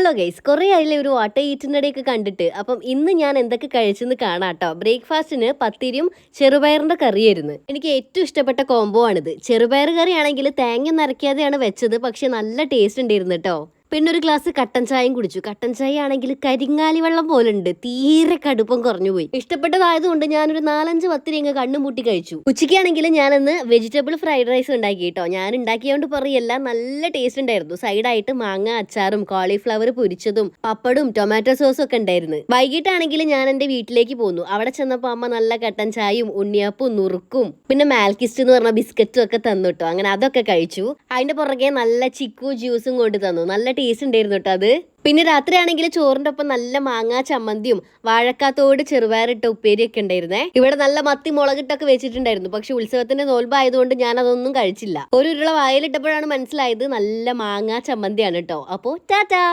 Hello guys, കുറേ ആയില്ലേ ഒരു വാട്ട ഈറ്റിനിടെയൊക്കെ കണ്ടിട്ട്. അപ്പം ഇന്ന് ഞാൻ എന്തൊക്കെ കഴിച്ചെന്ന് കാണാട്ടോ. ബ്രേക്ക്ഫാസ്റ്റിന് പത്തിരിയും ചെറുപയറിന്റെ കറിയായിരുന്നു. എനിക്ക് ഏറ്റവും ഇഷ്ടപ്പെട്ട കോംബോ ആണിത്. ചെറുപയർ കറി ആണെങ്കിൽ തേങ്ങ നരയ്ക്കാതെയാണ് വെച്ചത്, പക്ഷെ നല്ല ടേസ്റ്റ് ഉണ്ടായിരുന്നു കേട്ടോ. പിന്നെ ഒരു ഗ്ലാസ് കട്ടൻ ചായയും കുടിച്ചു. കട്ടൻ ചായ ആണെങ്കിൽ കരിങ്ങാലി വെള്ളം പോലെ ഉണ്ട്, തീരെ കടുപ്പം കുറഞ്ഞു പോയി. ഇഷ്ടപ്പെട്ടതായതുകൊണ്ട് ഞാനൊരു 4-5 പത്തിരി അങ്ങ് കണ്ണുമുട്ടി കഴിച്ചു. ഉച്ചയ്ക്കാണെങ്കിൽ ഞാനന്ന് വെജിറ്റബിൾ ഫ്രൈഡ് റൈസ് ഉണ്ടാക്കി കേട്ടോ. ഞാൻ ഉണ്ടാക്കിയോണ്ട് പറയല്ല, നല്ല ടേസ്റ്റ് ഉണ്ടായിരുന്നു. സൈഡായിട്ട് മാങ്ങ അച്ചാറും കോളിഫ്ലവർ പൊരിച്ചതും പപ്പടും ടൊമാറ്റോ സോസും ഒക്കെ ഉണ്ടായിരുന്നു. വൈകിട്ടാണെങ്കിൽ ഞാൻ എന്റെ വീട്ടിലേക്ക് പോന്നു. അവിടെ ചെന്നപ്പോൾ അമ്മ നല്ല കട്ടൻ ചായയും ഉണ്ണിയപ്പവും നുറുക്കും പിന്നെ മാൽക്കിസ്റ്റ് എന്ന് പറഞ്ഞ ബിസ്ക്കറ്റും ഒക്കെ തന്നു കേട്ടോ. അങ്ങനെ അതൊക്കെ കഴിച്ചു. അതിന്റെ പുറകെ നല്ല ചിക്കു ജ്യൂസും കൊണ്ട് തന്നു. നല്ല ടേസ്റ്റ് ഉണ്ടായിരുന്നു കേട്ടോ അത്. പിന്നെ രാത്രിയാണെങ്കിൽ ചോറിന്റെ ഒപ്പം നല്ല മാങ്ങാ ചമ്മന്തിയും വാഴക്കാത്തോട് ചെറുപയറിട്ട ഉപ്പേരിയൊക്കെ ഉണ്ടായിരുന്നേ. ഇവിടെ നല്ല മത്തി മുളകിട്ടൊക്കെ വെച്ചിട്ടുണ്ടായിരുന്നു. പക്ഷെ ഉത്സവത്തിന്റെ നോൽബായതുകൊണ്ട് ഞാൻ അതൊന്നും കഴിച്ചില്ല. ഒരു ഉരുള വായിലിട്ടപ്പോഴാണ് മനസ്സിലായത് നല്ല മാങ്ങാ ചമ്മന്തിയാണ് കേട്ടോ. അപ്പോ ടാറ്റാ.